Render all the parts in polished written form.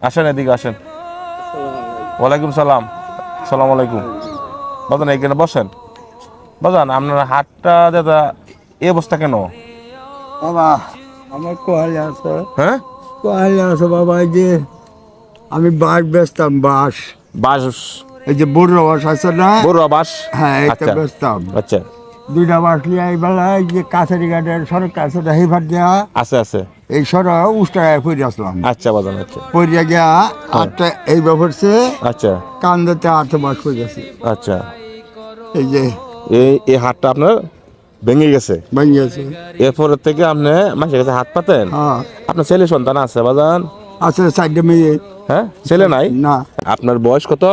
আসেন এদিকে আসেন। ওয়ালাইকুম সালাম। সালাম আলাইকুম। বাজান এখানে বসেন। বাজান আপনার হাতটা দাদা এই অবস্থা কেন? বাবা আমার কোয়ালে আছে, হ্যাঁ, কোয়ালে আছে বাবা। এই যে আমি বাঁশ বেচতাম, বাঁশ। বাস? এই যে বড় বাঁশ আছে না, বড়ুয়া বাস? হ্যাঁ এটা আচ্ছা বেচতাম। আচ্ছা। দুইটা বাঁশ নিয়ে এই বেলা এই যে কাছারি ঘাটের সড়ক কাছে হেভার দেওয়া, আছে আছে। এই সড়ক উষ্টায় পড়ে আসলাম। আচ্ছা বাজান আচ্ছা। পড়িয়া গিয়া আটটা এই ব্যাপারছে আচ্ছা কান্দাতে 8 মাস পড়ে গেছে। আচ্ছা। এই যে এই হাতটা আপনার ভেঙে গেছে। ভেঙে গেছে। এরপরের থেকে আপনি মাসের কাছে হাত পাতেন? হ্যাঁ আপনার ছেলে সন্তান আছে বাজান? আছে 4টে মেয়ে। হ্যাঁ, ছেলে নাই? না, আপনার বয়স কত?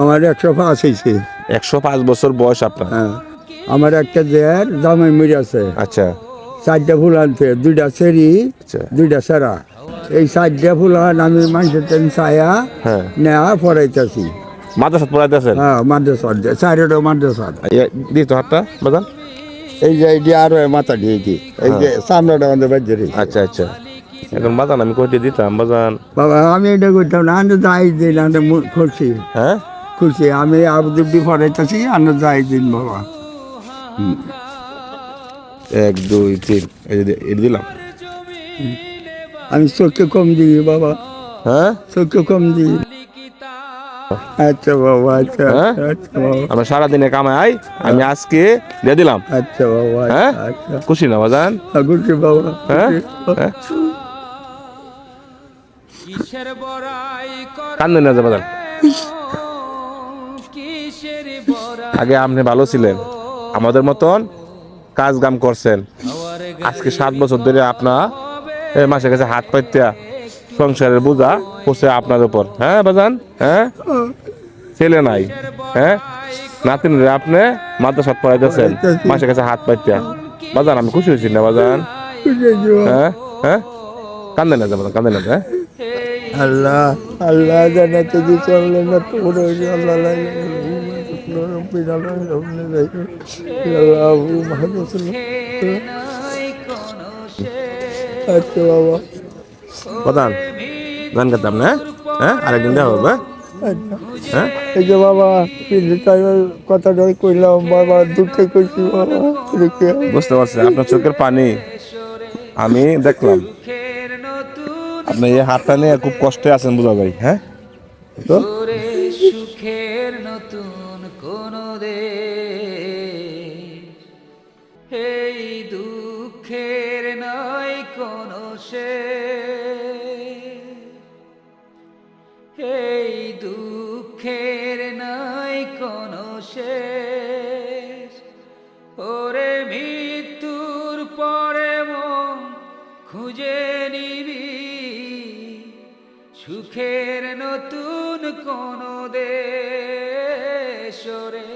আমার 105 হয়েছে। 105 বছর বয়স আপনার? হ্যাঁ, আমার একটা দেয়ার জামাই মরে আছে। আচ্ছা 4টা ফুল আনতে, 2টা চেরি, আচ্ছা। 2টা সেরা। এই 4টা ফুল আমি মানুষের টাইম ছায়া হ্যাঁ, নেওয়া পড়াইতেছি। মাদ্রাসা পড়াইতেছেন? হ্যাঁ মাদ্রাসার 4টা মাদ্রাসার। দিত হাতটা বাজান? এই যে এইটি আরো মাথা দিয়ে এই যে সামনাটা আমাদের বাজ্যে রেখে। আচ্ছা আচ্ছা। এখন বাজান আমি কইতে দিতাম বাজান। বাবা আমি এটা করতাম না, আনন্দ যাই দিন, আমরা খুশি হ্যাঁ, খুশি। আমি আবুদি পড়াইতেছি, আনন্দ যাই দিন বাবা। 1 2 3 এই যে এটা দিলাম। আমি চোখে কম দিই বাবা, হ্যাঁ, চোখে কম দিই। আচ্ছা বাবা, আচ্ছা হ্যাঁ? আচ্ছা বাবা, আমরা সারাদিনে কামাই, আমি আজকে দিয়ে দিলাম। আচ্ছা বাবা, হ্যাঁ, আচ্ছা খুশি না বাজান? খুশি বাবা, হ্যাঁ খুশি। হ্যাঁ, কান্দেন না যে বাজান। আগে আপনি ভালো ছিলেন, আমাদের মতন কাজ কাম করছেন। আজকে 7 বছর ধরে আপনার মাসের কাছে হাত পাইতা সংসারের বোঝা পড়ছে আপনার উপর। হ্যাঁ বাজান? হ্যাঁ, ছেলে নাই, হ্যাঁ, নাতিন আপনি মাদ্রাসা পড়াইতেছেন, মাসের কাছে হাত পাইতা। বাজান আমি খুশি হয়েছি না বাজান? হ্যাঁ হ্যাঁ, কান্দেন না যে বাজান, কান্দেন না। হ্যাঁ, আল্লাহ আল্লাহ জানাতে দি চললে না তোর আল্লাহ লাগে। আচ্ছা বাবা, বাজান গান গাইতাম না? হ্যাঁ, আরেকদিন দেখা হবে। হ্যাঁ, এই যে বাবা কথাটা কইলাম বাবা, দুঃখে কইছি বাবা। বুঝতে পারছি আপনার চোখের পানি আমি দেখলাম। আপনি এই হাতটা নিয়ে খুব কষ্টে আছেন বোঝা যায়। হ্যাঁ, তো সুখের নতুন কোন এই দুঃখের নয় কোন এই দুঃখের নয় কোন শেষ। ওরে মৃত্যুর পরে মন খুঁজে নিবি সুখের নতুন কোন দেশ রে।